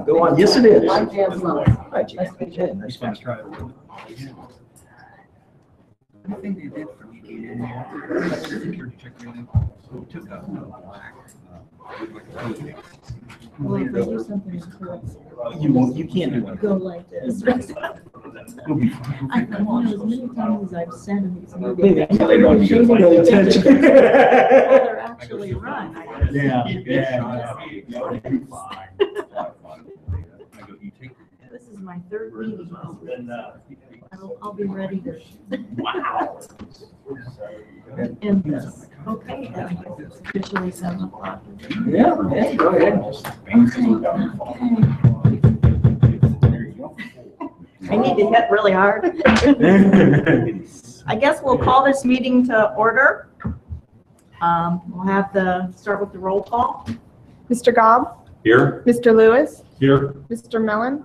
Go on. Yes, it is. I'm Jan Sloan. Hi, Jan. Okay, nice to meet you. I think they did for me. Security check rating. So we took out black. Well, if I do something incorrect, You won't. You can't do it. go like this. You'll be fine. I know as many times as I've said in these Maybe I meetings. know they don't get any attention. They're actually run. Yeah, This is my third meeting. I'll be ready to. Wow. End this. Okay, it's officially 7 o'clock. Yeah, go ahead. I need to hit really hard. I guess we'll call this meeting to order. We'll have start with the roll call. Mr. Gobb? Here. Mr. Lewis? Here. Mr. Mellon?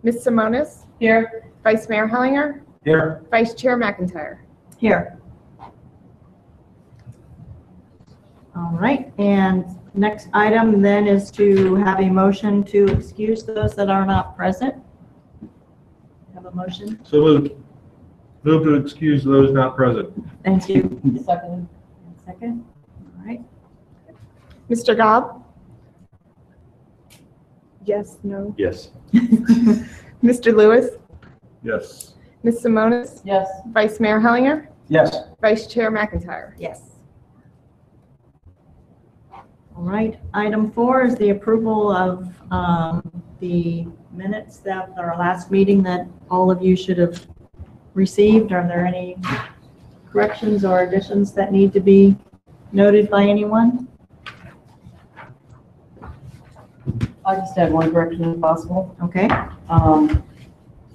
Ms. Simonis? Here. Vice Mayor Hellinger? Here. Vice Chair McIntyre? Here. All right, and next item then is to have a motion to excuse those that are not present. Have a motion? So moved. Move to excuse those not present. Thank you. Second. Second. All right. Mr. Gobb? Yes, no. Yes. Mr. Lewis? Yes. Ms. Simonis? Yes. Vice Mayor Hellinger? Yes. Vice Chair McIntyre? Yes. All right, item 4 is the approval of the minutes that our last meeting that all of you should have received. Are there any corrections or additions that need to be noted by anyone? I just had one correction if possible. Okay.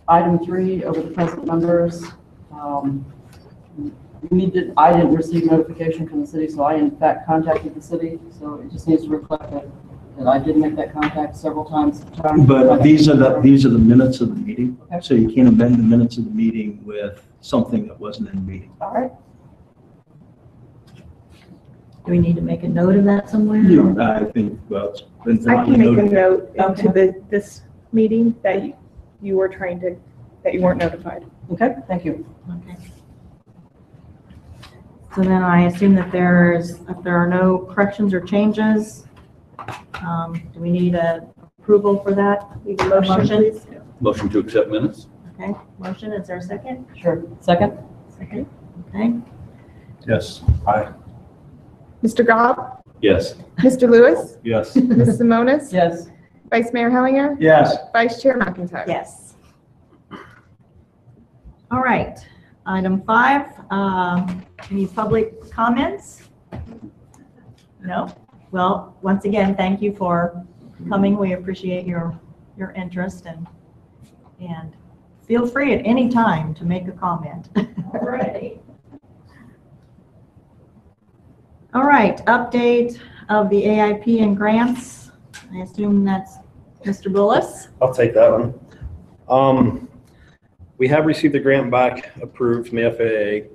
Item 3, over the present members, I didn't receive notification from the city, so I in fact contacted the city, so it just needs to reflect that I did make that contact several times. But these are the minutes of the meeting, Okay. so you can't amend the minutes of the meeting with something that wasn't in the meeting. All right. Do we need to make a note of that somewhere? I think, well, it's been. I can make a note into Okay. this meeting that you were trying to, that you weren't notified. Okay, thank you. Okay. So then I assume that if there are no corrections or changes, do we need a approval for that? Need a motion, please? Motion to accept minutes? Okay, motion, is there a second? Sure. Second? Second. Okay, Yes. Aye. Mr. Gobb? Yes. Mr. Lewis? Yes. Ms. Simonis? Yes. Vice Mayor Hellinger? Yes. Vice Chair McIntyre? yes. All right, item 5, any public comments? No? Well, once again, thank you for coming. We appreciate your interest and feel free at any time to make a comment. All right. All right, update of the AIP and grants. I assume that's Mr. Bullis. I'll take that one. We have received the grant back approved from the FAA.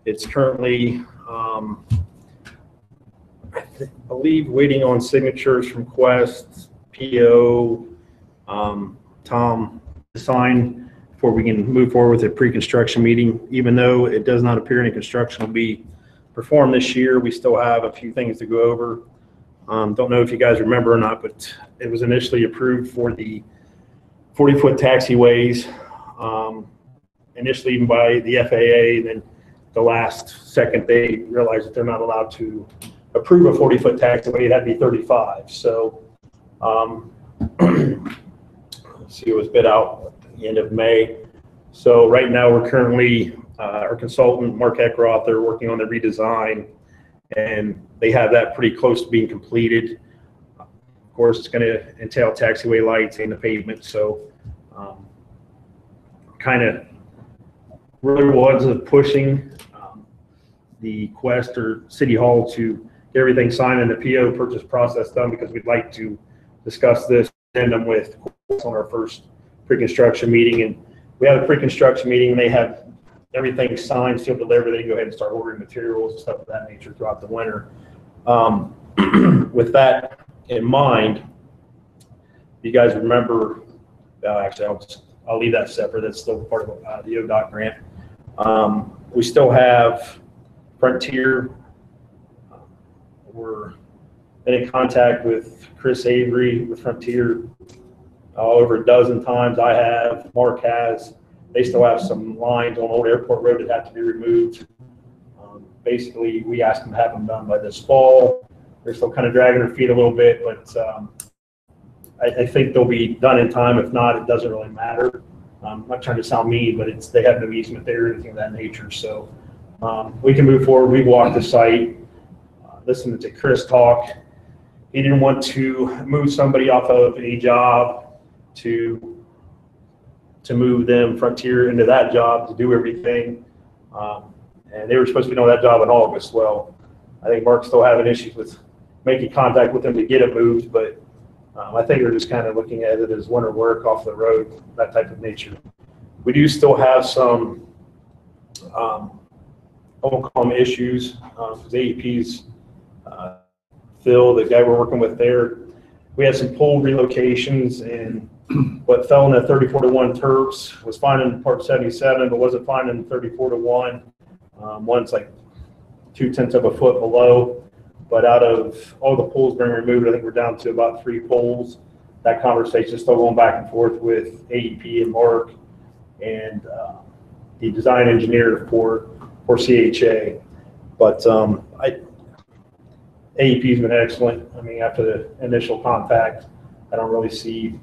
It's currently, I believe, waiting on signatures from Quest, PO, Tom to sign before we can move forward with a pre-construction meeting. Even though it does not appear any construction will be performed this year, we still have a few things to go over. Don't know if you guys remember or not, but it was initially approved for the 40-foot taxiways, initially even by the FAA. Then the last second they realized that they're not allowed to approve a 40-foot taxiway. It had to be 35. So let's see, it was bid out at the end of May. So right now we're currently, our consultant, Mark Eckroth, they're working on the redesign, and they have that pretty close to being completed. Of course, it's going to entail taxiway lights and the pavement. So kind of really was pushing the Quest or City Hall to get everything signed and the PO purchase process done, because we'd like to discuss this and them with Quest on our first pre-construction meeting. And we had a pre-construction meeting, and they have everything signed, sealed, delivered. They can go ahead and start ordering materials and stuff of that nature throughout the winter. With that in mind, you guys remember, actually, I'll leave that separate. That's still part of the ODOT grant. We still have Frontier. We're in contact with Chris Avery with Frontier over a dozen times. I have, Mark has. They still have some lines on Old Airport Road that have to be removed. Basically, we asked them to have them done by this fall. They're still kind of dragging their feet a little bit, but I think they'll be done in time. If not, it doesn't really matter. I'm not trying to sound mean, but they have no easement there or anything of that nature. So we can move forward. We walked the site, listened to Chris talk. He didn't want to move somebody off of a job to move them Frontier into that job to do everything. And they were supposed to be on that job in August. Well, I think Mark's still having issues with making contact with them to get it moved, but I think they're just kind of looking at it as winter work off the road, that type of nature. We do still have some home issues because AEP's Phil, the guy we're working with there, we had some pole relocations, and what fell in the 34-to-1 Terps was fine in Part 77, but wasn't fine in 34-to-1. One's like 0.2 of a foot below. But out of all the poles being removed, I think we're down to about 3 poles. That conversation is still going back and forth with AEP and Mark and the design engineer for CHA. But AEP's been excellent. I mean, after the initial contact, I don't really see,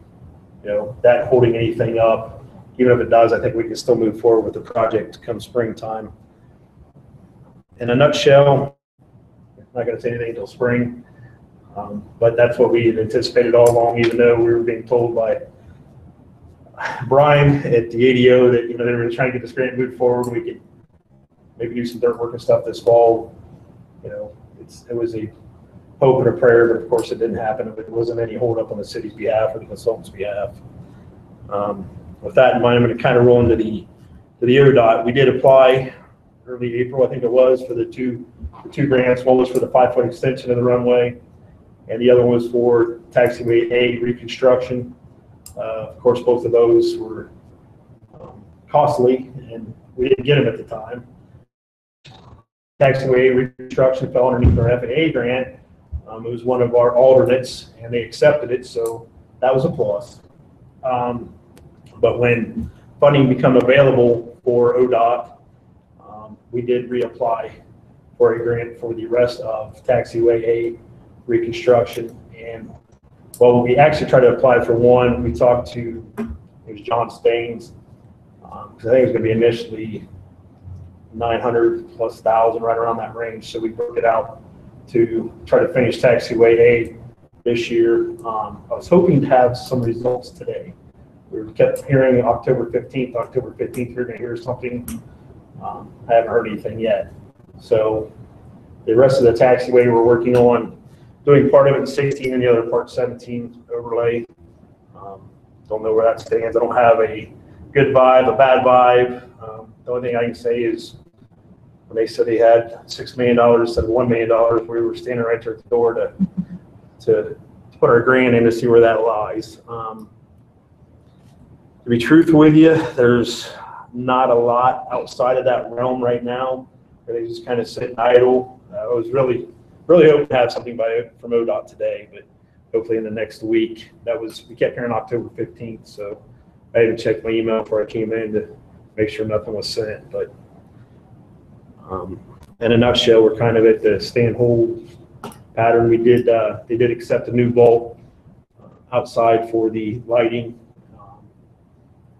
that holding anything up. Even if it does, I think we can still move forward with the project come springtime. In a nutshell, I'm not going to say anything until spring, but that's what we had anticipated all along, even though we were being told by Brian at the ADO that, they were trying to get this grant moved forward. We could maybe do some dirt work and stuff this fall. It was a hope and a prayer, but of course it didn't happen. It wasn't any hold up on the city's behalf or the consultant's behalf. With that in mind, I'm going to kind of roll into the ODOT. We did apply early April, I think it was, for the two grants. One was for the 5-foot extension of the runway, and the other one was for taxiway A reconstruction. Of course, both of those were costly, and we didn't get them at the time. Taxiway A reconstruction fell underneath our FAA grant. It was one of our alternates, and they accepted it, so that was a plus. But when funding became available for ODOT, we did reapply for a grant for the rest of taxiway A reconstruction. And well, we actually tried to apply for one. We talked to, it was John Staines, because I think it was going to be initially 900 plus 1,000, right around that range. So we broke it out to try to finish taxiway A this year. I was hoping to have some results today. We kept hearing October 15th, we're going to hear something. I haven't heard anything yet. So the rest of the taxiway we're working on doing part of it in 16 and the other part 17 overlay. Don't know where that stands. I don't have a good vibe, a bad vibe. The only thing I can say is when they said they had $6 million instead of $1 million, we were standing right there at the door to put our grant in to see where that lies. To be truthful with you, there's not a lot outside of that realm right now. They just kind of sit idle. I was really hoping to have something from ODOT today, but hopefully in the next week. We kept hearing October 15th, so I had to check my email before I came in to make sure nothing was sent. But in a nutshell, we're kind of at the stay and hold pattern. They did accept a new vault outside for the lighting.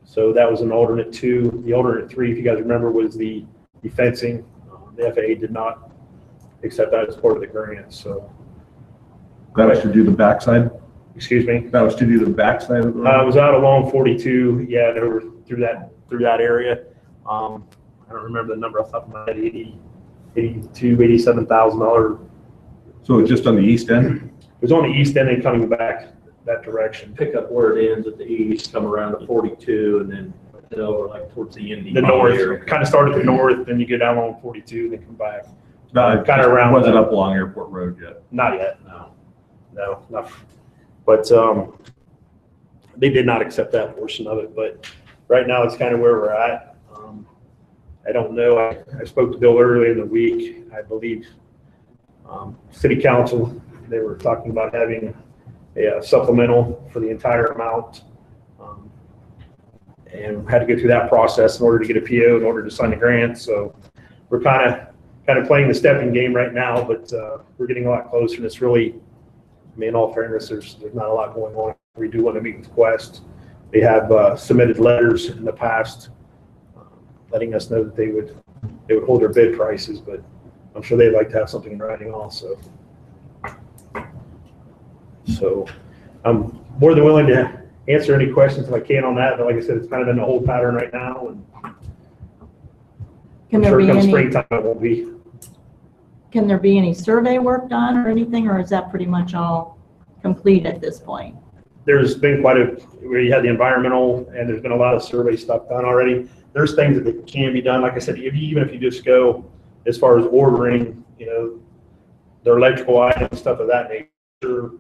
So that was an alternate 2. The alternate 3, if you guys remember, was the fencing. The FAA did not accept that as part of the grant. So That was to do the backside? excuse me. That was to do the backside of the I was out along 42. Yeah, they were through that area. I don't remember the number off the top of my head. $87,000. So it's just on the east end? It was on the east end and coming back that direction. Pick up where it ends at the east, come around to 42, and then over like towards the Indy. The north, kind of start at the north, then you go down along 42, then come back No, Kinda around wasn't the- up along Airport Road yet. Not yet, no, not, but, they did not accept that portion of it, but right now it's kind of where we're at. I don't know, I spoke to Bill earlier in the week, I believe, city council, they were talking about having a supplemental for the entire amount. And had to go through that process in order to get a PO, in order to sign the grant, so we're kind of playing the stepping game right now, but we're getting a lot closer, and it's really, I mean, in all fairness, there's not a lot going on. We do want to meet with Quest. They have submitted letters in the past letting us know that they would hold their bid prices, but I'm sure they'd like to have something in writing also. So I'm more than willing to answer any questions if I can on that, but like I said, it's kind of in the hold pattern right now, and Can I'm there sure be come any, springtime it won't be. can there be any survey work done or anything, or is that pretty much all complete at this point? There's been quite a, where you had the environmental, and there's been a lot of survey stuff done already. There's things that can be done. Like I said, even if you just go as far as ordering, their electrical items, stuff of that nature,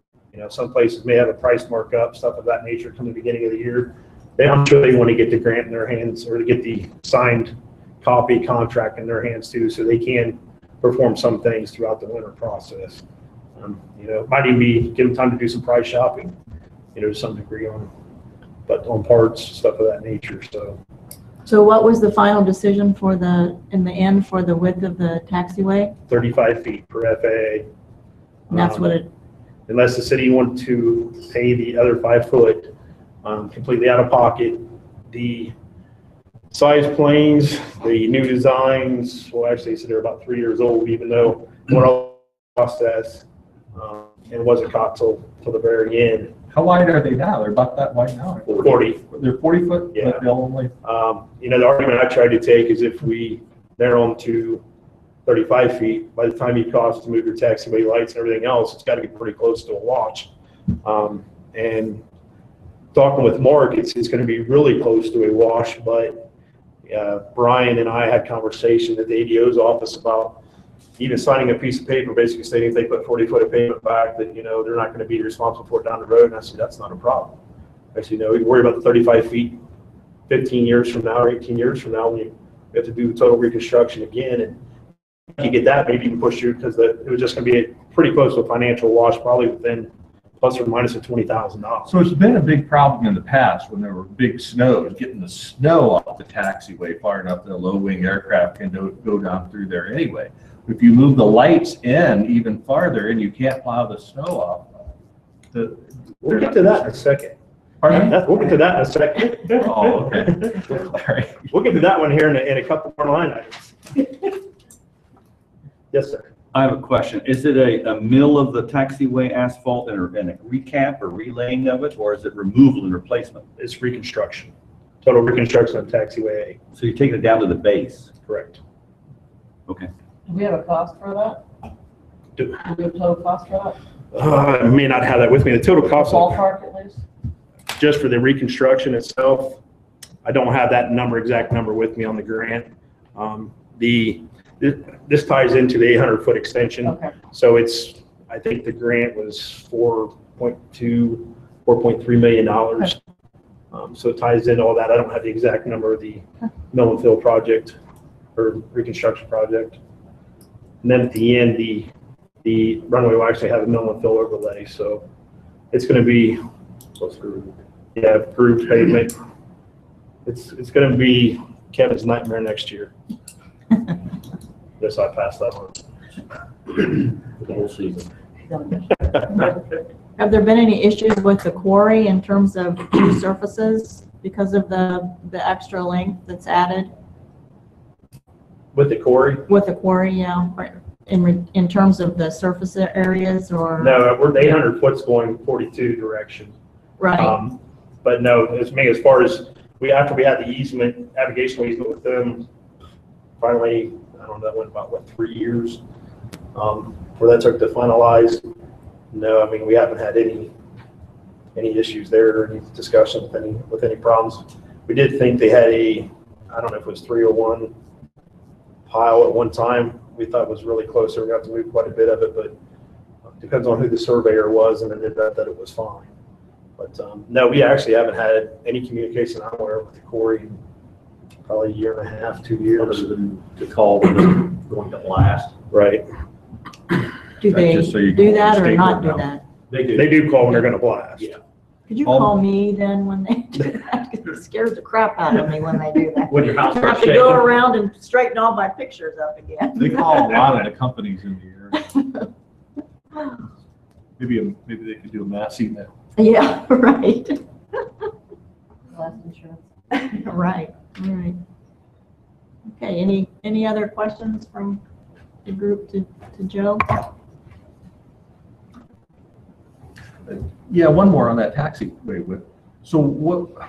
some places may have a price markup, stuff of that nature come the beginning of the year. I'm sure they want to get the grant in their hands, or to get the signed copy contract in their hands too, so they can perform some things throughout the winter process. Might even be, give them time to do some price shopping, to some degree on parts, stuff of that nature, so. So what was the final decision in the end for the width of the taxiway? 35 feet per FAA. And that's what it, Unless the city wanted to pay the other 5 foot completely out of pocket. The size planes, the new designs, well, actually, so they're about 3 years old, even though we're all process, and it wasn't caught till the very end. How wide are they now? They're about that wide now. 40. They're 40 foot? Yeah. But they'll only, The argument I tried to take is if we narrow them to 35 feet, by the time you cost to move your taxiway lights and everything else, it's got to be pretty close to a wash. And talking with Mark, it's going to be really close to a wash, but Brian and I had conversation at the ADO's office about even signing a piece of paper basically stating if they put 40 foot of pavement back that, they're not going to be responsible for it down the road. And I said, that's not a problem. I said, we can worry about the 35 feet 15 years from now or 18 years from now when you have to do the total reconstruction again. And if you get that, maybe you can push through, because it was just going to be pretty close to a financial wash, probably within plus or minus of $20,000. so it's been a big problem in the past when there were big snows, getting the snow off the taxiway far enough that a low wing aircraft can go down through there anyway. If you move the lights in even farther and you can't plow the snow off. We'll get to that in a second. Pardon? We'll get to that in a second. Oh, okay. All right. We'll get to that one here in a couple more line items. Yes, sir. I have a question. Is it a mill of the taxiway asphalt and a recap or relaying of it, or is it removal and replacement? It's reconstruction. Total reconstruction of taxiway A. So you're taking it down to the base? Correct. Okay. Do we have a cost for that? Do- Do we have a total cost for that? I may not have that with me. The total cost of, Ballpark at least? just for the reconstruction itself, I don't have that exact number with me on the grant. This ties into the 800 foot extension. Okay. So I think the grant was $4.3 million. So it ties into all that. I don't have the exact number of the mill and fill project or reconstruction project. And then at the end, the runway will actually have a mill and fill overlay. So it's going to be, grooved pavement. It's going to be Kevin's nightmare next year. Yes, I passed that one. The whole season. have there been any issues with the quarry in terms of new surfaces because of the extra length that's added With the quarry? with the quarry, yeah, in terms of the surface areas or? No, we're 800 foot's going 42 direction. Right, But no, as far as after we had the easement, navigational easement with them, finally, I don't know, that went about 3 years before that took to finalize. No, I mean, we haven't had any issues there or any discussion with any problems. We did think they had I don't know if it was 301 pile at one time we thought was really close, so we got to move quite a bit of it, but depends on who the surveyor was, and it ended up that it was fine. But no, we actually haven't had any communication I'm aware of with the quarry in probably a year and a half, 2 years. Other than to call when it's going to blast. Right. Do they Just so you do can that or stay not put do now. that? They do call when they're gonna blast. Yeah. Could you call me then when they do that? 'Cause it scares the crap out of me when they do that. When your house I starts have to go shaking. around and straighten all my pictures up again. They call a lot of the companies in the area. Maybe they could do a mass email. Yeah, right. Last insurance. Right, all right. Okay, any other questions from the group to Joe? Yeah, one more on that taxiway width. So what,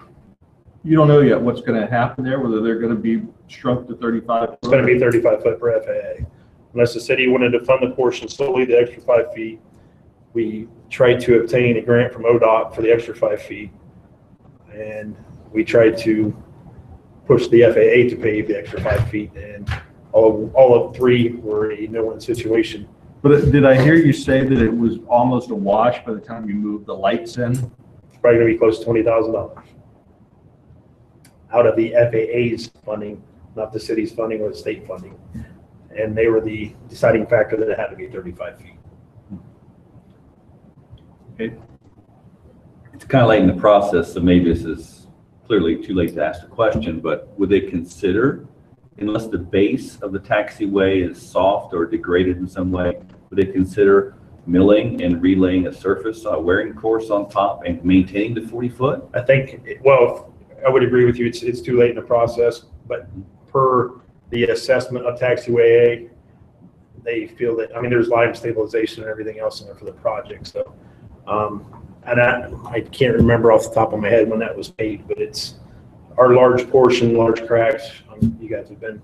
you don't know yet what's gonna happen there, whether they're gonna be shrunk to 35? It's gonna be 35 foot per FAA. Unless the city wanted to fund the portion solely, the extra 5 feet. We tried to obtain a grant from ODOT for the extra 5 feet. And we tried to push the FAA to pay the extra 5 feet, and all of three were a no-win situation. But did I hear you say that it was almost a wash by the time you moved the lights in? It's probably gonna be close to $20,000 out of the FAA's funding, not the city's funding or the state funding. And they were the deciding factor that it had to be 35 feet. Okay. It's kind of late in the process, so maybe this is clearly too late to ask the question, but would they consider, unless the base of the taxiway is soft or degraded in some way, would they consider milling and relaying a surface, a wearing course on top and maintaining the 40 foot? I think, well, I would agree with you, it's too late in the process, but per the assessment of taxiway A, they feel that, I mean, there's line stabilization and everything else in there for the project, so. And I can't remember off the top of my head when that was paid, but it's our large portion, large cracks. You guys have been,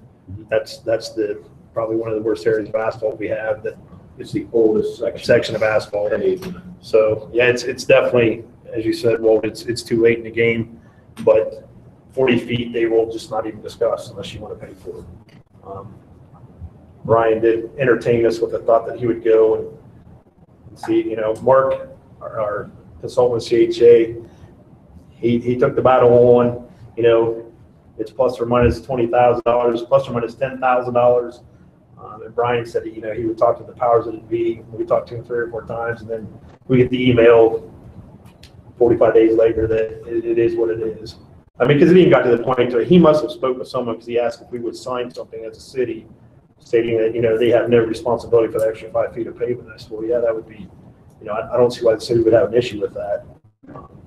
that's the, probably one of the worst areas of asphalt we have, that It's the oldest section of asphalt. So, yeah, it's definitely, as you said, Walt, it's too late in the game, but 40 feet, they will just not even discuss unless you want to pay for it. Ryan did entertain us with the thought that he would go and see, you know, Mark, our consultant CHA, he took the battle on, you know, it's plus or minus $20,000, plus or minus $10,000. And Brian said, you know, he would talk to the powers that be. We talked to him 3 or 4 times, and then we get the email 45 days later that it is what it is. I mean, because it even got to the point where he must have spoke with someone because he asked if we would sign something as a city stating that, you know, they have no responsibility for the extra 5 feet of pavement. I said, well, yeah, that would be, you know, I don't see why the city would have an issue with that.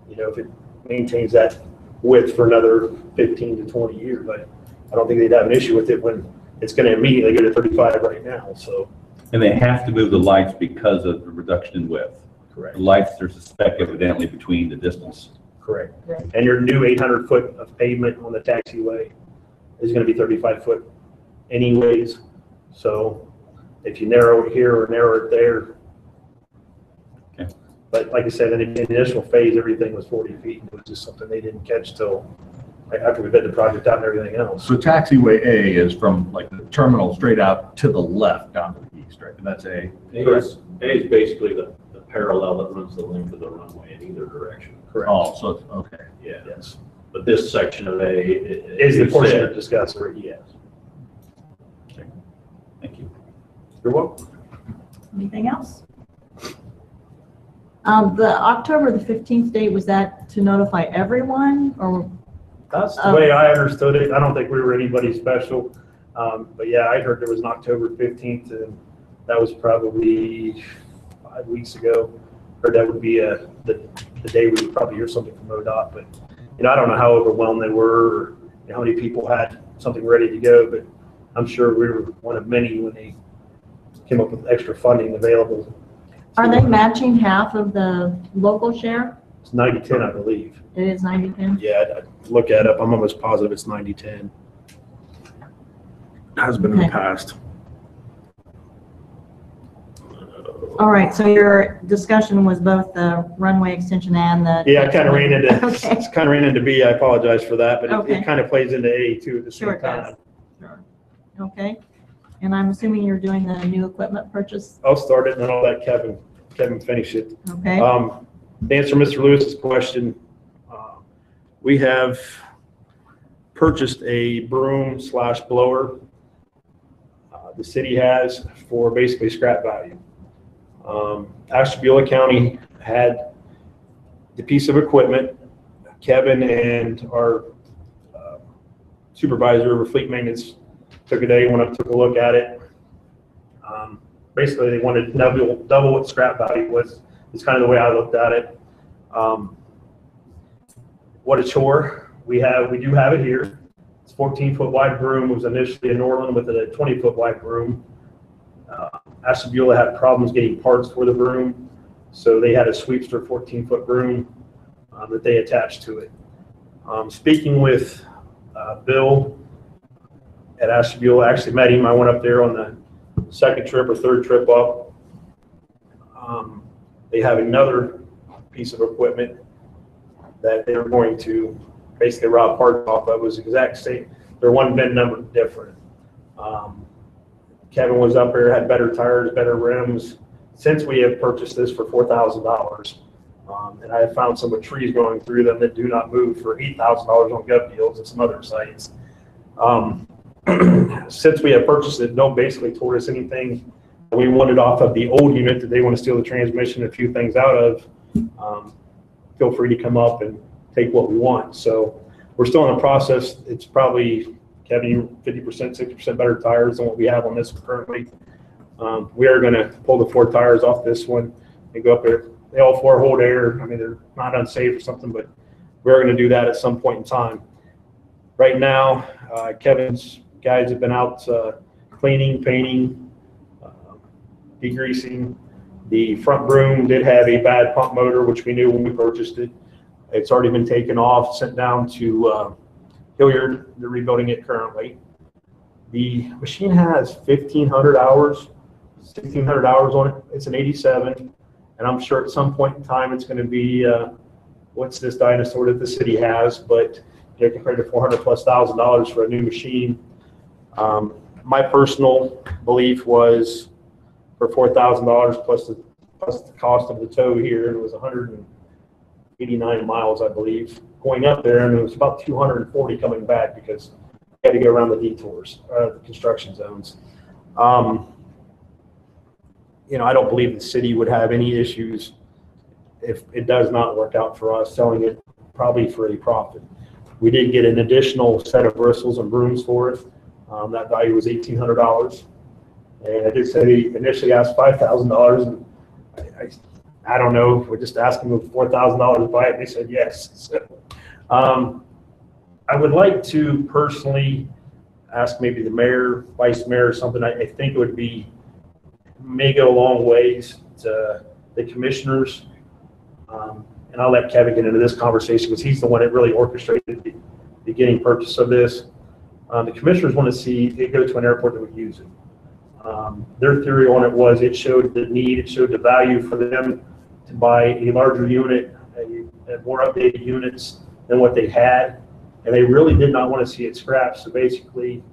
You know, if it maintains that width for another 15 to 20 years, I don't think they'd have an issue with it when it's going to immediately go to 35 right now, so. And they have to move the lights because of the reduction in width. Correct. The lights, there's a spec evidently between the distance. Correct. And your new 800 foot of pavement on the taxiway is going to be 35 foot anyways. So if you narrow it here or narrow it there. Okay. But like I said, in the initial phase, everything was 40 feet. It was just something they didn't catch till after we bid the project out and everything else. So taxiway A is from like the terminal straight out to the left down to the east, right? And that's A. A is basically the parallel that runs the length of the runway in either direction. Correct. Oh, so it's, okay. Yeah. Yes. But this section of A Is the portion said- of discussed. Yes. Thank you. You're welcome. Anything else? The October the 15th date, was that to notify everyone or? That's the way I understood it. I don't think we were anybody special. But yeah, I heard there was an October 15th, and that was probably 5 weeks ago. Heard that would be the day we would probably hear something from ODOT. But, you know, I don't know how overwhelmed they were or you know, how many people had something ready to go, but I'm sure we were one of many when they came up with extra funding available. Are they matching half of the local share? It's 90-10, I believe. It is 90/10? Yeah, I'd look that up. I'm almost positive it's 90-10. Has been in the Okay. past. All right, so your discussion was both the runway extension and the. Yeah, it kind of ran into, Okay. it's kind of ran into B. I apologize for that, but Okay. it kind of plays into A too at the Sure same it does. time. Sure. Okay. And I'm assuming you're doing the new equipment purchase, I'll start it and then I'll let Kevin finish it. okay? To answer Mr. Lewis's question, we have purchased a broom / blower. The city has for basically scrap value. Ashtabula County had the piece of equipment. Kevin and our supervisor over fleet maintenance took a day, went up, took a look at it. Basically, they wanted double what scrap value was. It's kind of the way I looked at it. What a chore. We do have it here. It's 14-foot wide broom. It was initially in Norland with a 20-foot wide broom. Ashtabula had problems getting parts for the broom, so they had a Sweepster 14-foot broom that they attached to it. Speaking with Bill at Ashtabula, I actually met him. I went up there on the second trip or third trip up. They have another piece of equipment that they're going to basically rob parts off of. It was the exact same. They're one VIN number different. Kevin was up there, had better tires, better rims. Since we have purchased this for $4,000, and I have found some with trees going through them that do not move for $8,000 on Gov Deals and some other sites. Since we have purchased it, no basically told us anything we wanted off of the old unit that they want to steal the transmission and a few things out of. Feel free to come up and take what we want. So we're still in the process. It's probably, Kevin, 50%, 60% better tires than what we have on this currently. We are going to pull the 4 tires off this one and go up there. They all 4 hold air. I mean, they're not unsafe or something, but we're going to do that at some point in time. Right now, Kevin's guys have been out cleaning, painting, degreasing. The front broom did have a bad pump motor, which we knew when we purchased it. It's already been taken off, sent down to Hilliard. They're rebuilding it currently. The machine has 1,500 hours, 1,600 hours on it. It's an 87, and I'm sure at some point in time it's going to be what's this dinosaur that the city has, but compared to $400,000+ for a new machine. My personal belief was for $4,000 plus the cost of the tow here, and it was 189 miles, I believe, going up there, and it was about 240 coming back because we had to go around the detours, the construction zones. I don't believe the city would have any issues if it does not work out for us selling it probably for a profit. We did get an additional set of bristles and brooms for it. That value was $1,800. And I did say they initially asked $5,000, and I don't know, we're just asking them $4,000 to buy it. They said yes. So, I would like to personally ask maybe the mayor, vice mayor, or something. I think it would be, may go a long ways to the commissioners. And I'll let Kevin get into this conversation because he's the one that really orchestrated the beginning purchase of this. The commissioners want to see it go to an airport that would use it. Their theory on it was it showed the need, it showed the value for them to buy a larger unit, more updated units than what they had, and they really did not want to see it scrapped. So basically,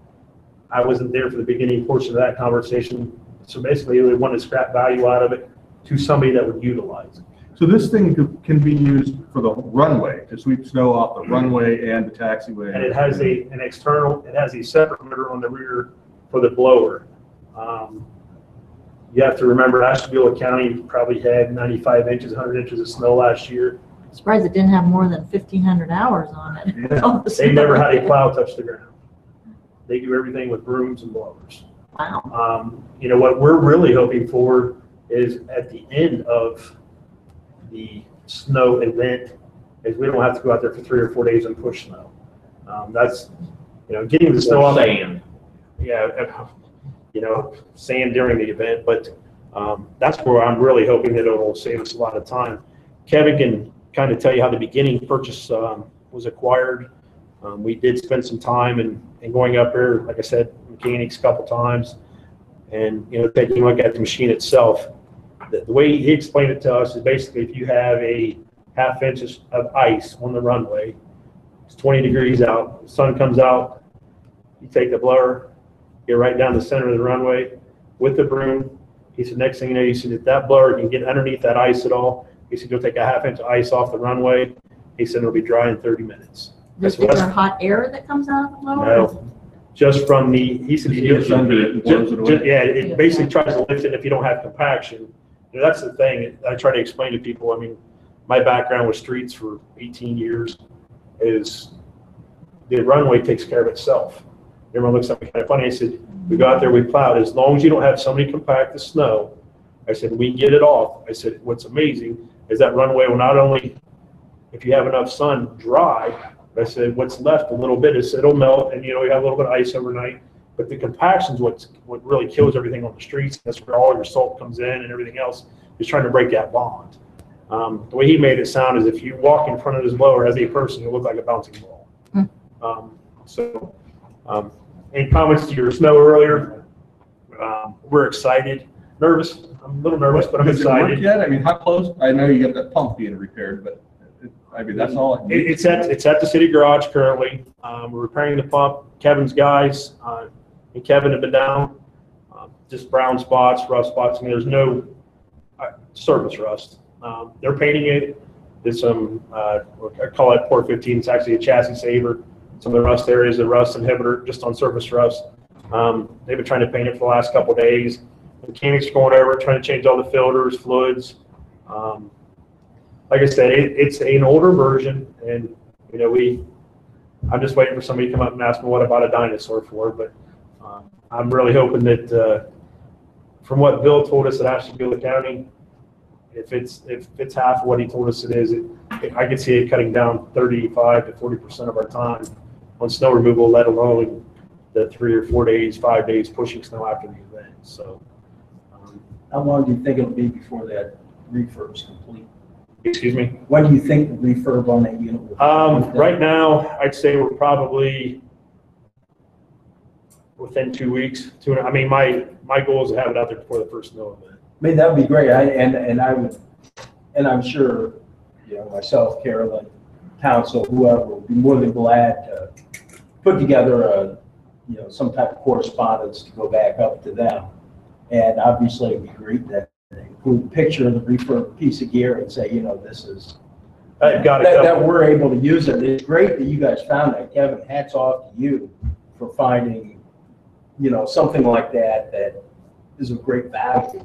I wasn't there for the beginning portion of that conversation. So basically, they wanted scrap value out of it to somebody that would utilize it. So this thing can be used for the runway, to sweep snow off the runway and the taxiway. And it has an external, it has a separate motor on the rear for the blower. You have to remember Ashtabula County probably had 95 inches, 100 inches of snow last year. I'm surprised it didn't have more than 1,500 hours on it. Yeah. They never had a plow touch the ground. They do everything with brooms and blowers. Wow. What we're really hoping for is at the end of the snow event is we don't have to go out there for 3 or 4 days and push snow. That's, getting the snow off. Sand. Yeah, sand during the event, but that's where I'm really hoping that it'll save us a lot of time. Kevin can kind of tell you how the beginning purchase was acquired. We did spend some time and going up there, like I said, mechanics a couple times, and taking a look at the machine itself. The way he explained it to us is basically if you have a ½ inch of ice on the runway, it's 20 degrees out, the sun comes out, you take the blower, get right down the center of the runway with the broom. He said, next thing you know, he said, if that blower can get underneath that ice at all, he said, you'll take a half-inch of ice off the runway. He said, it'll be dry in 30 minutes. Is there hot air that comes out of the blower? No, just from he said, He gets under it and blows it away. yeah, it basically tries to lift it if you don't have compaction. You know, that's the thing I try to explain to people. I mean, my background with streets for 18 years is the runway takes care of itself. Everyone looks at me kind of funny. I said, we go out there, we plowed. As long as you don't have somebody compact the snow, I said, we get it off. I said, what's amazing is that runway will not only, if you have enough sun, dry, but I said, what's left a little bit is it'll melt, and you know, you have a little bit of ice overnight, but the compaction is what really kills everything on the streets. That's where all your salt comes in and everything else is trying to break that bond. The way he made it sound is if you walk in front of this blower as a person, you look like a bouncing ball. Any comments to your snow earlier? We're excited, nervous. I'm a little nervous, but I'm Does it work excited. yet? I mean, how close? I know you got that pump being repaired, but I mean, that's all. It's at the city garage currently. We're repairing the pump. Kevin's guys and Kevin have been down. Just brown spots, rough spots. I mean, there's no surface rust. They're painting it. There's some, I call it Port 15. It's actually a chassis saver. Some of the rust areas, the rust inhibitor, just on surface rust. They've been trying to paint it for the last couple of days. The mechanics are going over, trying to change all the filters, fluids. Like I said, it's an older version, and you know, I'm just waiting for somebody to come up and ask me what about a dinosaur for. But I'm really hoping that from what Bill told us at Ashtabula County, if it's half of what he told us it is, I could see it cutting down 35 to 40% of our time on snow removal, let alone the 3 or 4 days, 5 days pushing snow after the event. So, how long do you think it'll be before that refurb is complete? excuse me. When do you think the refurb on that unit will be complete? Right now, I'd say we're probably within 2 weeks. I mean, my goal is to have it out there before the first snow event. I mean, that would be great. And I'm sure, you know, myself, Carolyn, council, whoever will be more than glad to put together some type of correspondence to go back up to them. And obviously it'd be great that they include a picture of the refurb piece of gear and say, you know, this is, I've got that we're able to use it. It's great that you guys found that. Kevin, hats off to you for finding, you know, something like that is of great value,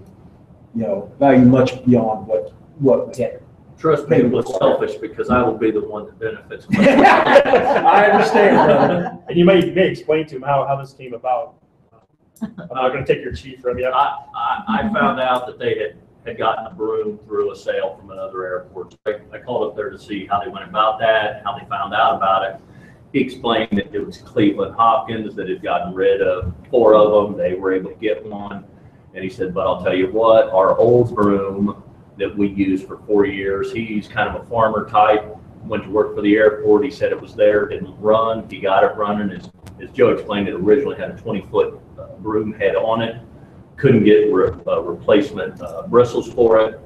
value much beyond what we had. Trust me, it was selfish because I will be the one that benefits. I understand, brother. And you may explain to him how this came about. I'm not going to take your chief from you. I found out that they had gotten a broom through a sale from another airport. I called up there to see how they went about that, how they found out about it. He explained that it was Cleveland Hopkins that had gotten rid of 4 of them. They were able to get one. And he said, but I'll tell you what, our old broom that we used for 4 years, he's kind of a farmer type, went to work for the airport. He said it was there, didn't run. He got it running. As Joe explained, it originally had a 20-foot broom head on it. Couldn't get replacement bristles for it.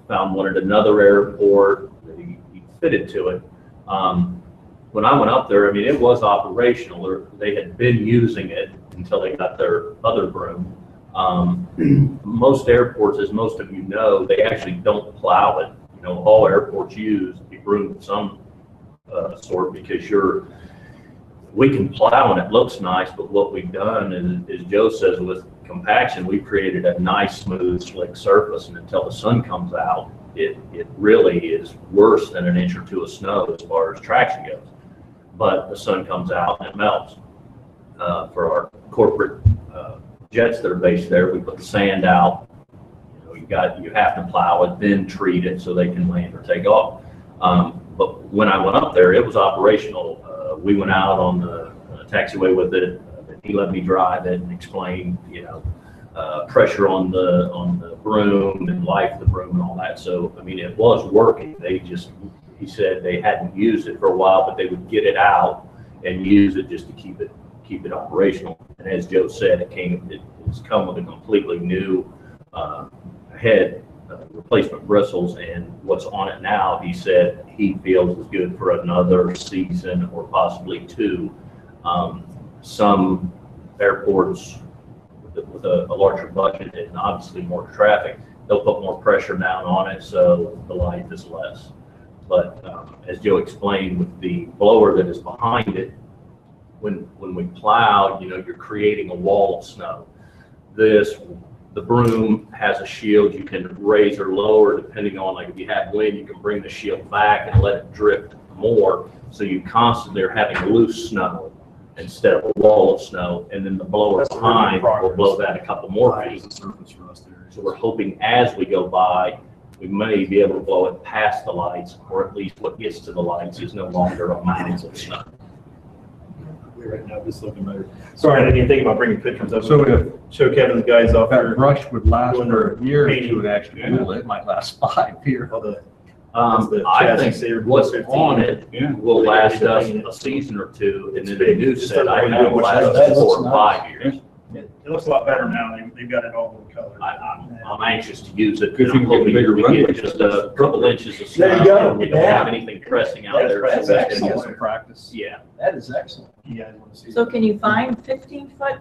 Found one at another airport that he fitted to it. When I went up there, I mean, it was operational. They had been using it until they got their other broom. Most airports, as most of you know, they actually don't plow it. You know, all airports use a broom of some sort because we can plow and it looks nice, but what we've done is Joe says, with compaction, we've created a nice, smooth, slick surface, and until the sun comes out, it really is worse than an inch or 2 of snow as far as traction goes. But the sun comes out and it melts. For our corporate jets that are based there, we put the sand out. You have to plow it, then treat it so they can land or take off. But when I went up there, it was operational. We went out on the taxiway with it. He let me drive it and explain, pressure on the broom and life of the broom and all that. So, I mean, it was working. He said they hadn't used it for a while, but they would get it out and use it just to keep it operational. And as Joe said, it's come with a completely new head, replacement bristles, and what's on it now, he said he feels is good for another season or possibly 2. Some airports with a larger budget and obviously more traffic, they'll put more pressure down on it, so the life is less. But as Joe explained, with the blower that is behind it, when we plow, you know, you're creating a wall of snow. The broom has a shield you can raise or lower depending on, like if you have wind, you can bring the shield back and let it drift more. So you constantly are having loose snow instead of a wall of snow. And then the blower behind will blow that a couple more feet. So we're hoping as we go by, we may be able to blow it past the lights, or at least what gets to the lights is no longer a mountain of snow. Right now, just looking better. Sorry, I didn't even think about bringing pictures of So it. Show Kevin's guys off That there. brush would last Doing for a year or painting. two and actually cool it. It might last 5 years. All the- I think what's on it will last us a season or two, and then the new set, I think will last us 4 or 5 years. It looks a lot better now. They've got it all in color. I'm anxious to use it. Good thing I'm we get hoping bigger we runway. get just a couple inches of snow. There you go. We don't have anything pressing out there. That's so that excellent. can- Some practice. Yeah. That is excellent. You guys want to see? So can you find 15-foot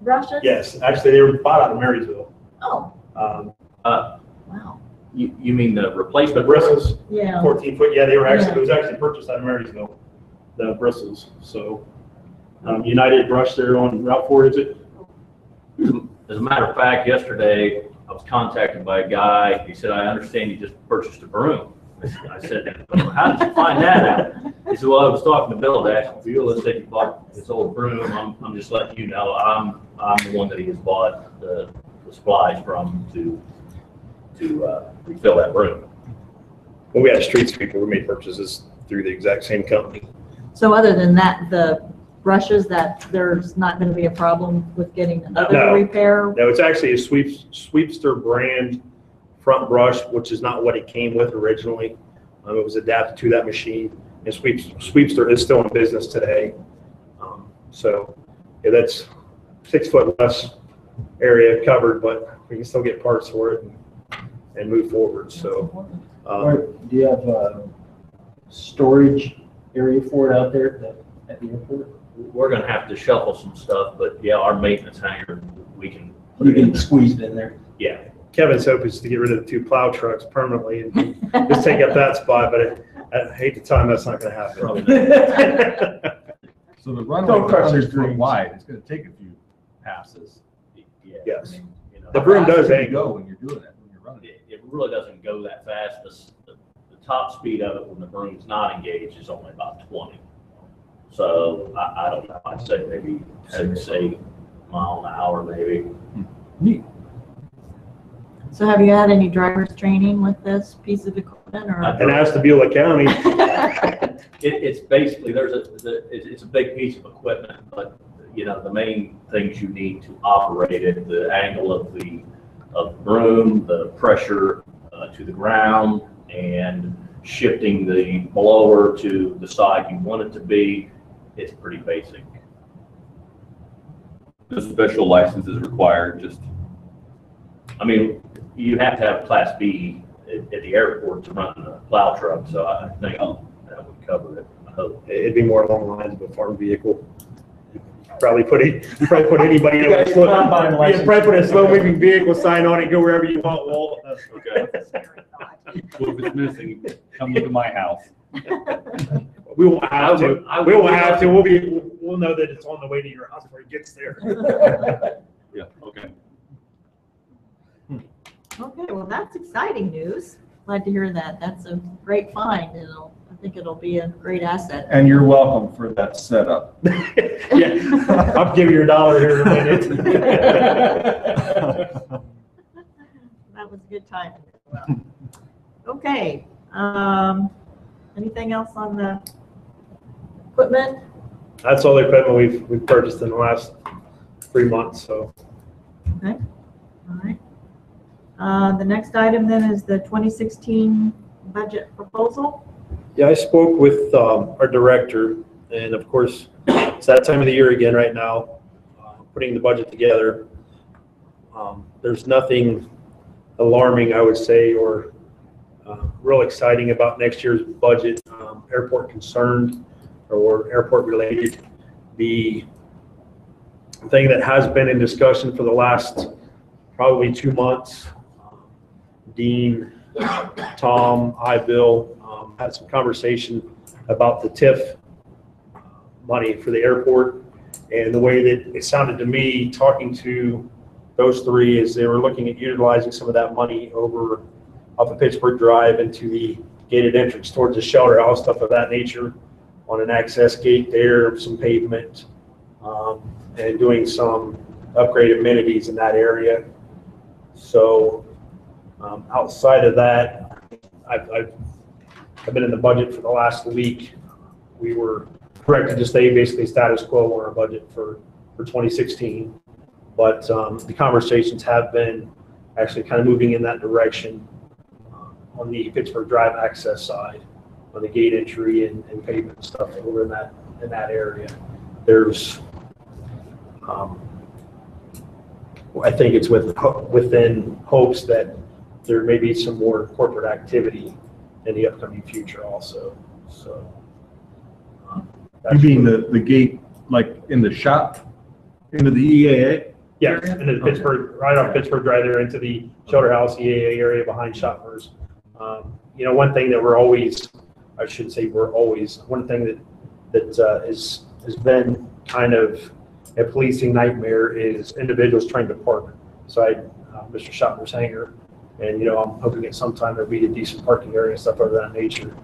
brushes? Yes, actually, they were bought out of Marysville. Oh, wow. You mean the The replacement? bristles, Yeah. 14 foot, yeah, they were actually, Yeah. it was actually purchased out of Marysville, the bristles, so. United Brush there on Route 4, is it? As a matter of fact, yesterday, I was contacted by a guy. He said, I understand you just purchased a broom. I said, how did you find that out? He said, well, I was talking to Bill at Ashland Fuel. I said, you bought this old broom. I'm just letting you know, I'm the one that he has bought the supplies from to refill that broom. When we had a street sweeper, we made purchases through the exact same company. So other than that, the brushes, that there's not going to be a problem with getting other No. repair? No, it's actually a Sweepster brand front brush, which is not what it came with originally. It was adapted to that machine, and Sweepster is still in business today. So yeah, that's 6 foot less area covered, but we can still get parts for it and move forward. So Do you have a storage area for it out there at the airport? We're gonna have to shuffle some stuff, but yeah, our maintenance hangar, we can. put You it in can there. squeeze it in there. Yeah. Kevin's hope is to get rid of the 2 plow trucks permanently and just take up that spot, but I hate to tell him that's not going to Probably happen. So the runway Don't is crush his 100 foot dreams. wide. It's going to take a few passes. Yeah. Yes. I mean, you know, The broom How fast does can you angle. go when you're doing it, when you're running it. It really doesn't go that fast. The top speed of it when the broom's not engaged is only about 20. So I don't know, I'd say maybe 6, 8 mile an hour maybe. Neat. So have you had any driver's training with this piece of equipment or? And as to Beulah County, It's basically, it's a big piece of equipment, but you know, the main things you need to operate it, the angle of the broom, the pressure to the ground, and shifting the blower to the side you want it to be, it's pretty basic. No special license is required, just, I mean, you have to have Class B at the airport to run a plow truck, so I think that would cover it, I hope. it'd be more along the lines of a farm vehicle. Probably put anybody in You guys a slow, combine yeah, license. probably put a slow moving vehicle sign on it, go wherever you want, Walt. Okay. well, if it's missing, come look at my house. We won't have to. I would- We won't have to. We'll know that it's on the way to your house before it gets there. Yeah, okay. Okay, well, that's exciting news. Glad to hear that. That's a great find. I think it'll be a great asset. And you're welcome for that setup. Yeah, I'll give you $1 here in a minute. That was a good time. Okay, anything else on the equipment? That's all the equipment we've purchased in the last 3 months, so. Okay, all right. The next item then is the 2016 budget proposal. Yeah, I spoke with our director, and of course, it's that time of the year again right now, putting the budget together. There's nothing alarming, I would say, or real exciting about next year's budget, airport concerned or airport related. The thing that has been in discussion for the last probably 2 months. Dean, Tom, Bill, had some conversation about the TIF money for the airport. And the way that it sounded to me, talking to those three, is they were looking at utilizing some of that money over off of Pittsburgh Drive into the gated entrance towards the shelter house, stuff of that nature, on an access gate there, some pavement, and doing some upgraded amenities in that area. So outside of that, I've been in the budget for the last week. We were corrected to stay basically status quo on our budget for 2016. But the conversations have been actually kind of moving in that direction on the Pittsburgh Drive access side, on the gate entry and pavement stuff over in that area. There's, I think it's within hopes that there may be some more corporate activity in the upcoming future also. So, You mean the gate, like in the shop, into the EAA? Yeah, into the Pittsburgh, right off Pittsburgh Drive there into the shelter house EAA area behind Shopper's. You know, one thing that we're always, I shouldn't say we're always, one thing that has been kind of a policing nightmare is individuals trying to park beside Mr. Shopper's hangar. And, you know, I'm hoping at some time there'll be a decent parking area and stuff of that nature.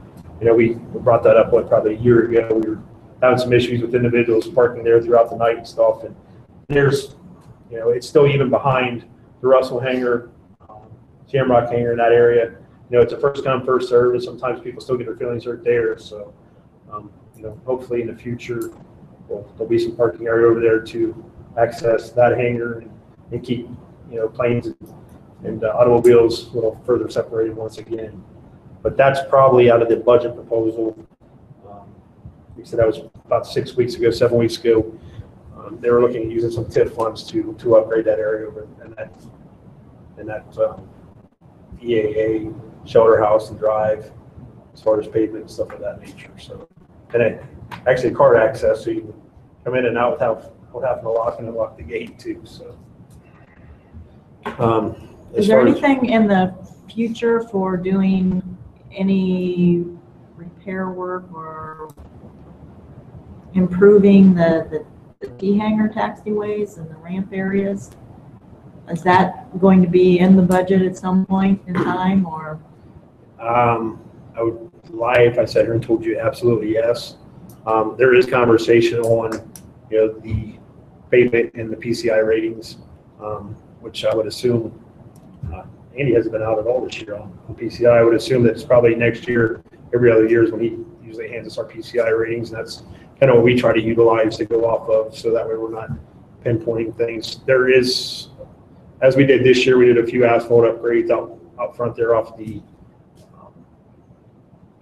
You know, we brought that up, probably a year ago. We were having some issues with individuals parking there throughout the night and stuff. And there's, you know, it's still even behind the Russell hangar, Shamrock hangar in that area. You know, it's a first come, first serve, and sometimes people still get their feelings hurt there. So, you know, hopefully in the future, there'll be some parking area over there to access that hangar and keep, you know, planes and automobiles a little further separated once again. But that's probably out of the budget proposal. We said that was about 7 weeks ago. They were looking at using some TIF funds to upgrade that area over in that EAA shelter house and drive, as far as pavement and stuff of that nature. So, and actually card access, so you can come in and out without having to lock and unlock the gate too. So, is there anything in the future for doing any repair work or improving the T-hanger taxiways and the ramp areas? Is that going to be in the budget at some point in time, or? I would lie if I sat here and told you absolutely yes. There is conversation on, you know, the pavement and the PCI ratings, which I would assume Andy hasn't been out at all this year on PCI. I would assume that it's probably next year, every other year is when he usually hands us our PCI ratings, and that's kind of what we try to utilize to go off of, so that way we're not pinpointing things. There is, as we did this year, we did a few asphalt upgrades out front there off the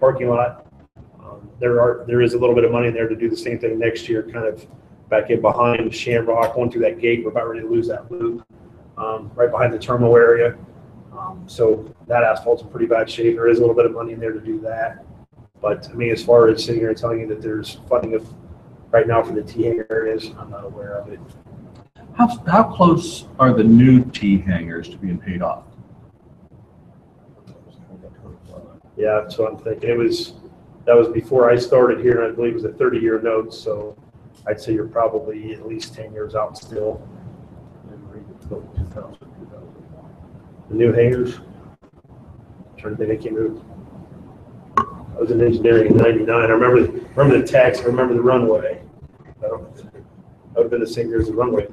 parking lot. There is a little bit of money in there to do the same thing next year, kind of back in behind Shamrock, going through that gate. We're about ready to lose that loop right behind the terminal area. So that asphalt's in pretty bad shape. There is a little bit of money in there to do that. But I mean, as far as sitting here and telling you that there's funding of right now for the T-hanger areas, I'm not aware of it. How close are the new T-hangers to being paid off? Yeah, that's what I'm thinking. That was before I started here, and I believe it was a 30-year note. So I'd say you're probably at least 10 years out still. The new hangars. I'm trying to think, I came in. I was in engineering in '99. I remember the tax. I remember the runway. That would have been the same year as the runway.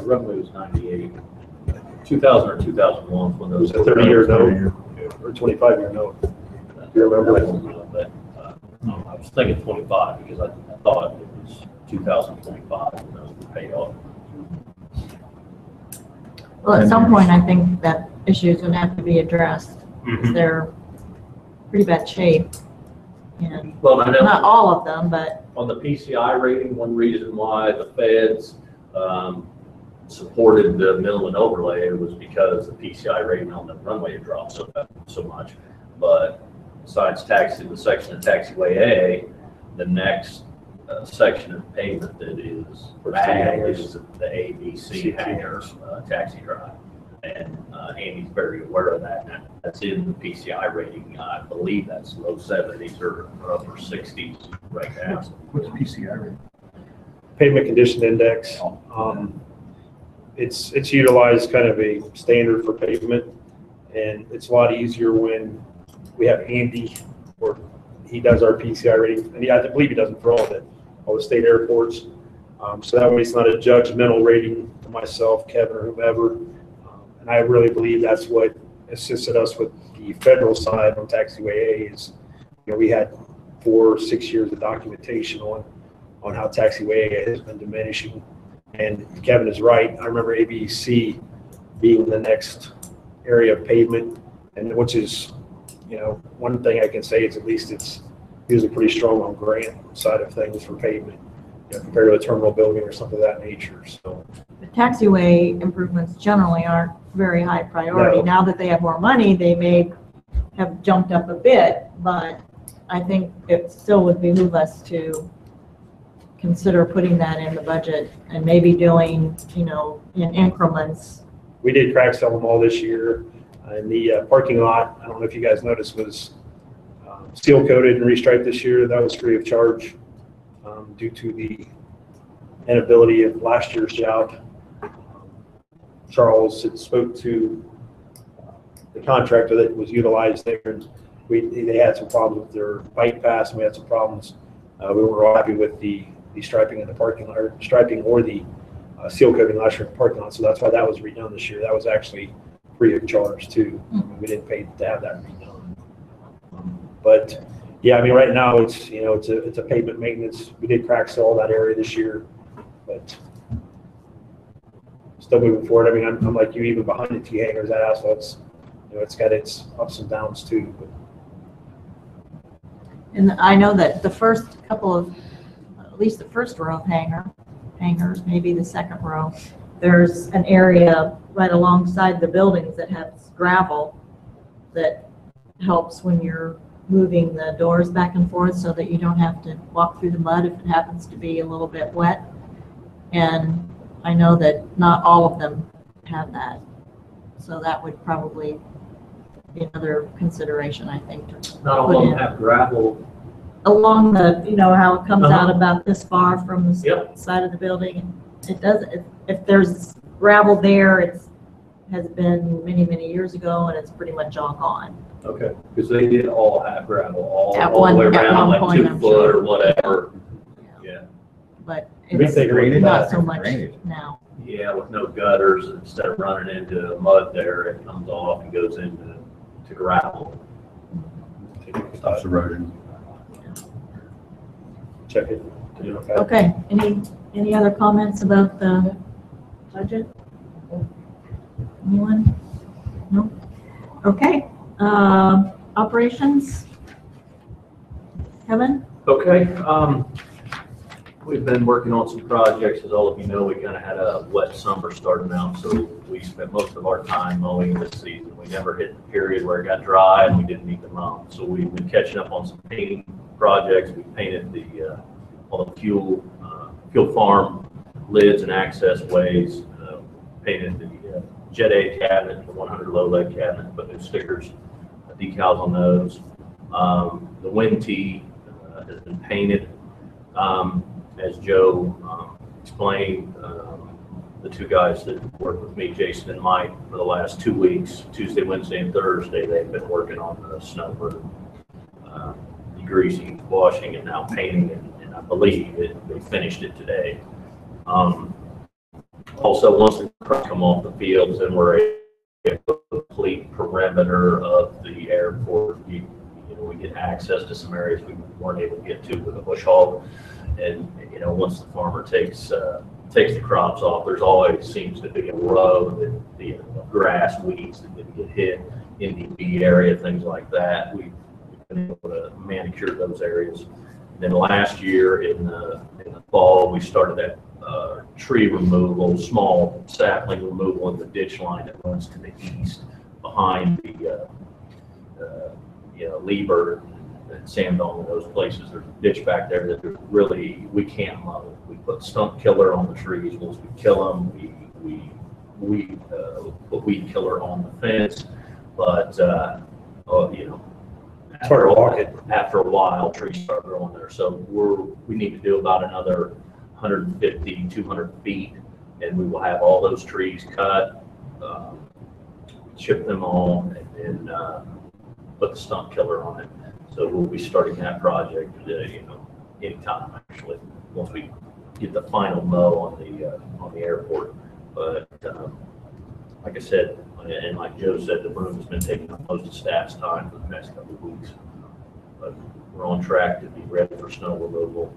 Runway was 98. 2000 or 2001 when those. It was a 30-year note or 25-year note. Do you remember? I was thinking 25 because I thought it was 2025 when those were paid off. Well, at some point, I think that issue is going to have to be addressed. Mm-hmm. They're pretty bad shape. And Well, I know not all of them, but on the PCI rating, one reason why the feds supported the middle and overlay was because the PCI rating on the runway had dropped so much. But besides the section of taxiway A, the next section of pavement that is bad is the ABC hangar, taxi drive. And Andy's very aware of that. And that's in the PCI rating. I believe that's low 70s or upper 60s right now. What's PCI rating? Pavement Condition Index. It's utilized kind of a standard for pavement, and it's a lot easier when we have Andy, or he does our PCI rating, and I believe he does it for all the state airports. So that way it's not a judgmental rating to myself, Kevin, or whomever. And I really believe that's what assisted us with the federal side on taxiway A is, we had 4 or 6 years of documentation on how taxiway A has been diminishing. And Kevin is right. I remember ABC being the next area of pavement, and which is, one thing I can say is at least it's usually pretty strong on grant side of things for pavement, compared to a terminal building or something of that nature. So The taxiway improvements generally aren't very high priority. No. Now that they have more money, they may have jumped up a bit, but I think it still would behoove us to consider putting that in the budget and maybe doing, in increments. we did crack seal them all this year. And the parking lot, I don't know if you guys noticed, was seal coated and restriped this year. That was free of charge due to the inability of last year's job. Charles had spoke to the contractor that was utilized there, and they had some problems with their bike pass, and we had some problems. We were all happy with the striping in the parking lot, or striping or the seal coating last year in the parking lot, so that's why that was redone this year. That was actually free of charge too. We didn't pay to have that redone. But yeah, right now it's it's a pavement maintenance. We did crack seal that area this year, but still moving forward. I'm like you, even behind the T hangers, that asphalt's it's got its ups and downs too. But And I know that the first couple of, at least the first row of hangers, maybe the second row, there's an area right alongside the buildings that has gravel that helps when you're moving the doors back and forth so that you don't have to walk through the mud if it happens to be a little bit wet. And I know that not all of them have that. So that would probably be another consideration, I think. Not all of them have gravel. Along the, how it comes out about this far from the Yep. side of the building. It does, if there's gravel there, has been many, many years ago, and it's pretty much all gone. Okay. Because they did all have gravel all At the way one around, like point, 2 I'm foot sure. or whatever. Yeah. But think it's they graded not that? so much Drainage. now. Yeah, with no gutters, instead of running into mud there, it comes off and goes into gravel. Stops erosion. check it. Okay, any other comments about the budget? Anyone? No? Okay, operations? Kevin? Okay, we've been working on some projects. As all of you know, we kind of had a wet summer starting out, so we spent most of our time mowing this season. We never hit the period where it got dry and we didn't need to mow. So we've been catching up on some painting projects. We painted all the fuel farm lids and access ways, painted the Jet A cabinet, the 100 low lead cabinet, put new stickers, decals on those. The wind tee has been painted. As Joe explained, the 2 guys that work with me, Jason and Mike, for the last 2 weeks, Tuesday, Wednesday, and Thursday, they've been working on the snowbird, degreasing, washing, and now painting it. And I believe they finished it today. Also, once the trucks come off the fields and we're able to complete perimeter of the airport, we get access to some areas we weren't able to get to with a bush hog. And once the farmer takes the crops off, there's always seems to be a row of the grass, weeds that didn't get hit in the B area, things like that. We've been able to manicure those areas. And then last year in the fall, we started that tree removal, small sapling removal in the ditch line that runs to the east behind the Lieber Sam Dome, those places, there's a ditch back there that really, we can't mow. We put stump killer on the trees. Once we kill them, we put weed killer on the fence. But, you know, It's hard to walk it. after a while, trees start growing there. So we need to do about another 150, 200 feet, and we will have all those trees cut, chip them on, and then put the stump killer on it. So we'll be starting that project, you know, anytime actually, once we get the final mow on the airport. But like I said, and like Joe said, the broom has been taking up most of staff's time for the next couple of weeks. But we're on track to be ready for snow removal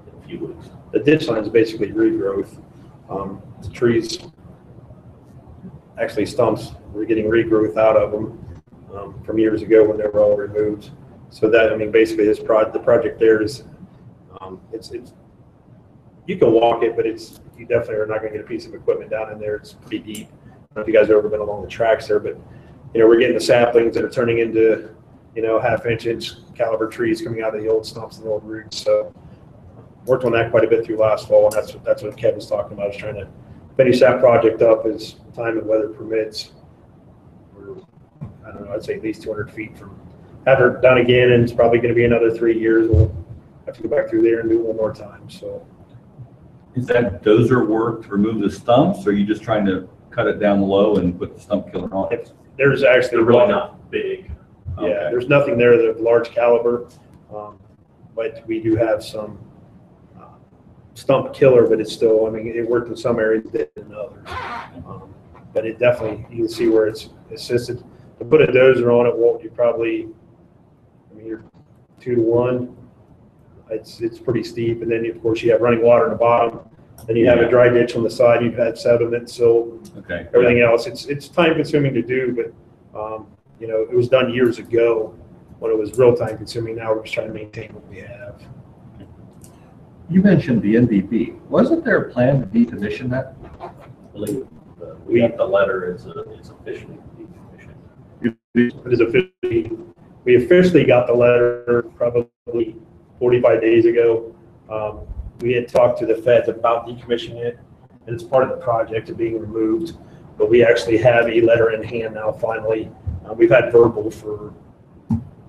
in a few weeks. The ditch line is basically regrowth. The trees, actually stumps, we're getting regrowth out of them from years ago when they were all removed. So that, I mean, basically the project there is, it's you can walk it, but you definitely are not going to get a piece of equipment down in there. It's pretty deep. I don't know if you guys have ever been along the tracks there, but you know, we're getting the saplings that are turning into, you know, half-inch caliber trees coming out of the old stumps and the old roots. So worked on that quite a bit through last fall, and that's what Kevin's talking about, is trying to finish that project up as time and weather permits. We're, I don't know, I'd say at least 200 feet from having it done again, and it's probably going to be another 3 years. We'll have to go back through there and do it one more time. So Is that dozer work to remove the stumps, or are you just trying to cut it down low and put the stump killer on it? there's actually They're really not big. Yeah, there's nothing there that's large caliber, but we do have some stump killer, but it's still, I mean, it worked in some areas, didn't in others. But it definitely, you can see where it's assisted. To put a dozer on it, won't you probably, I mean, you're 2 to 1. It's pretty steep, and then of course you have running water in the bottom. Then you have a dry ditch on the side. You've had sediment, silt, Okay. everything else. It's time consuming to do, but you know, it was done years ago when it was real time consuming. Now we're just trying to maintain what we have. You mentioned the NDP. Wasn't there a plan to decommission that? I believe we got the letter, it's officially decommissioned. It is officially, we officially got the letter probably 45 days ago. We had talked to the feds about decommissioning it, and it's part of the project of being removed. But we actually have a letter in hand now, finally. We've had verbal for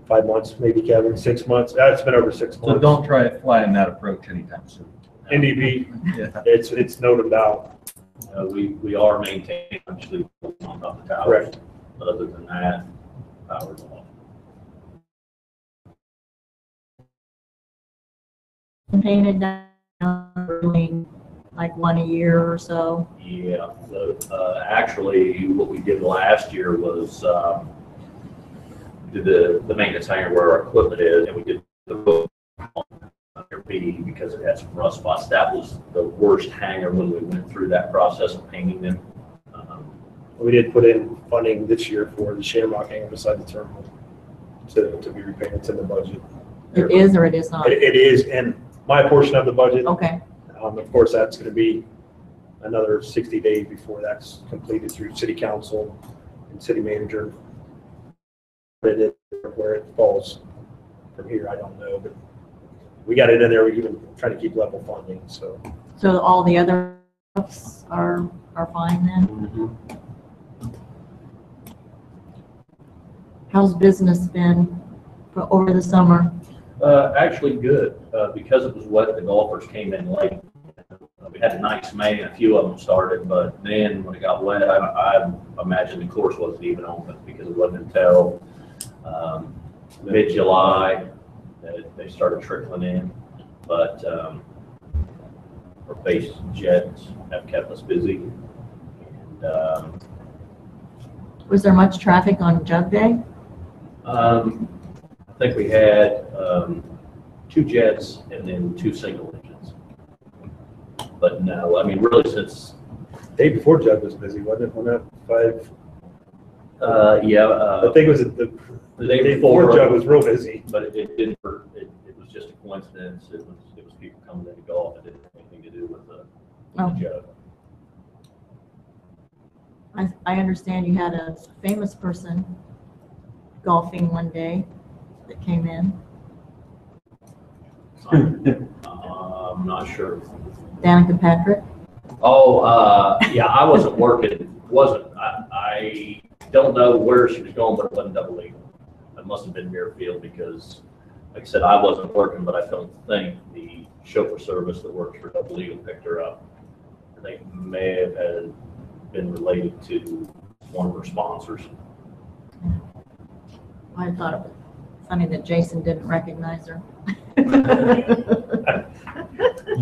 5 months, maybe, Kevin, 6 months. It's been over 6 months. So don't try flying that approach anytime soon. NDP, Yeah. it's noted out. We are maintaining, actually, on top of the towers. Correct. But other than that, power's off. Painted down really like 1 a year or so. Yeah, so, actually, what we did last year was, did the maintenance hangar where our equipment is, and we did the roof on your B because it had some rust spots. That was the worst hangar when we went through that process of painting them. We did put in funding this year for the Shamrock hangar beside the terminal to be repainted to the budget. It is or it is not? It is, and my portion of the budget. Okay. Of course, that's going to be another 60 days before that's completed through city council and city manager. Where it falls from here, I don't know, but we got it in there. We even trying to keep level funding. So all the other roofs are fine then? How's business been over the summer? Actually good, because it was wet, the golfers came in late. We had a nice May and a few of them started, but then when it got wet, I imagine the course wasn't even open because it wasn't until mid-July that they started trickling in. But our base jets have kept us busy. And Was there much traffic on Jug Day? I think we had 2 jets and then 2 single engines. But no, I mean, really since day before Jug was busy, wasn't it? When that 5. yeah, I think it was the day day before before Jug was real busy. but it didn't. It was just a coincidence. It was people coming into golf. It didn't have anything to do with the jug. I understand you had a famous person golfing one day that came in. I'm not sure. Danica Patrick? Oh, yeah, I wasn't working, I don't know where she was going, but it wasn't double legal. It must have been Muirfield because, like I said, I wasn't working, but I don't think the chauffeur service that works for double legal picked her up. I think may have had been related to one of her sponsors. I thought it was funny that Jason didn't recognize her.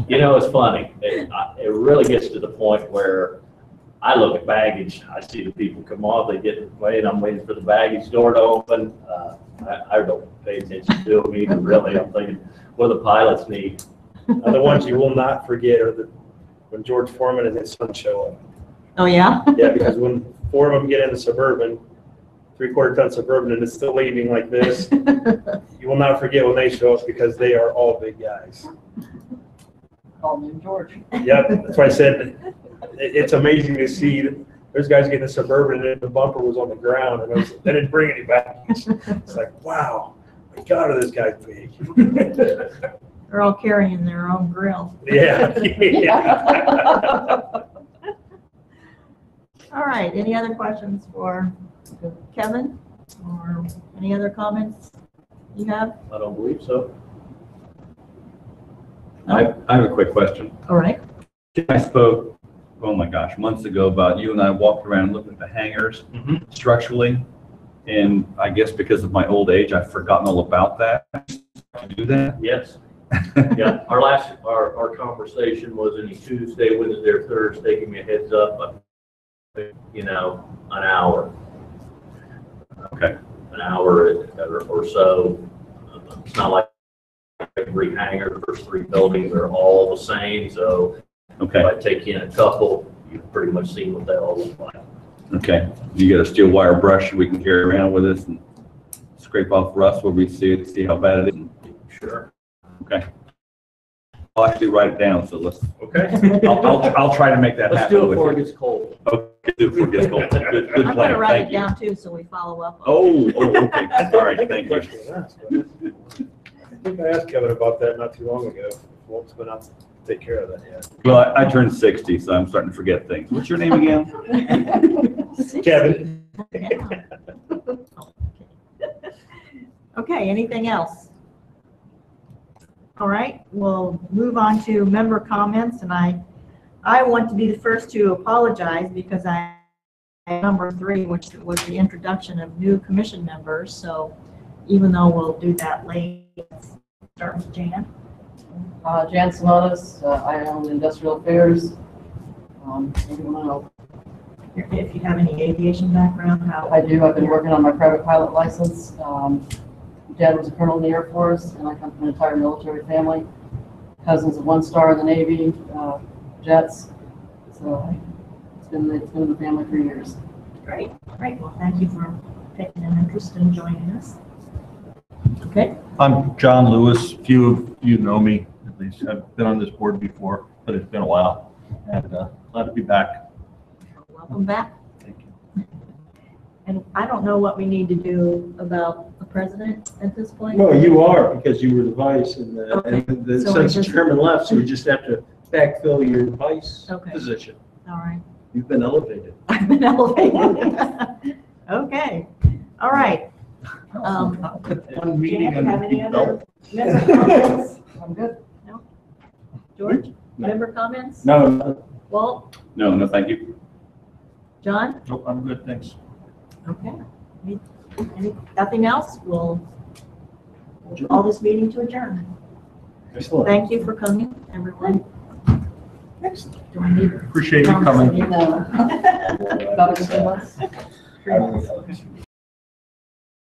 You know, it's funny. It really gets to the point where I look at baggage. I see the people come off, they get wait. I'm waiting for the baggage door to open. I don't pay attention to them either, really. I'm thinking, what do the pilots need? And the ones you will not forget are when George Foreman and his son show up. Oh, yeah? Yeah, because when four of them get in the Suburban, 3/4 ton Suburban, and it's still leaving like this, you will not forget when they show up because they are all big guys. Call me George. Yep, that's why I said it's amazing to see those guys getting the Suburban and the bumper was on the ground and they didn't bring any baggage. It's like, wow, my God, are those guys big? They're all carrying their own grill. Yeah. All right, any other questions for Kevin? Or any other comments you have? I don't believe so. I have a quick question. All right. I spoke, oh my gosh, months ago about you and I walked around and looked at the hangars structurally. And I guess because of my old age, I've forgotten all about that. To do that? Yes. Yeah, our conversation was any Tuesday, Wednesday, or Thursday. Give me a heads up. An hour. Okay. An hour or so. It's not like every hangar, the first 3 buildings are all the same. So Okay. if I take in a couple, you've pretty much seen what they all look like. Okay. You got a steel wire brush we can carry around with us and scrape off rust where we see it, see how bad it is. Sure. Okay. I'll actually write it down, so let's, Okay. I'll try to make that Let's happen. do it with before it you. gets cold. Okay, do it before it gets cold. Good I'm going to plan, write thank it you. down too, so we follow up. on Oh, okay, all right, thank you. I think I asked Kevin about that not too long ago. Walt's been out to take care of that yet. Well, I turned 60, so I'm starting to forget things. What's your name again? it. Kevin. Okay, anything else? All right, we'll move on to member comments, and I want to be the first to apologize because number 3, which was the introduction of new commission members. So even though we'll do that late, let's start with Jan. Jan Simonis, I own Industrial Affairs. Anyone else? If you have any aviation background, how? I do. I've been working on my private pilot license. Dad was a colonel in the Air Force, and I come from an entire military family. Cousins of 1 star in the Navy, jets. So it's been in the family for years. Great. Well, thank you for taking an interest in joining us. Okay. I'm John Lewis. Few of you know me, at least. I've been on this board before, but it's been a while. And glad to be back. Welcome back. Thank you. And I don't know what we need to do about the president at this point. No, you are, because you were the vice, and Okay. since So we the just- chairman left, so we just have to backfill your vice Okay. position. All right. You've been elevated. I've been elevated. Okay. All right. One meeting Jan, have and any other develop. member comments? I'm good. George, member comments? No, Walt, No, thank you. John? Nope, I'm good, thanks. Okay. Nothing else? We'll call this meeting to adjourn. excellent. Thank you for coming, everyone. Do I need? Appreciate you coming. About 2 months. Three months.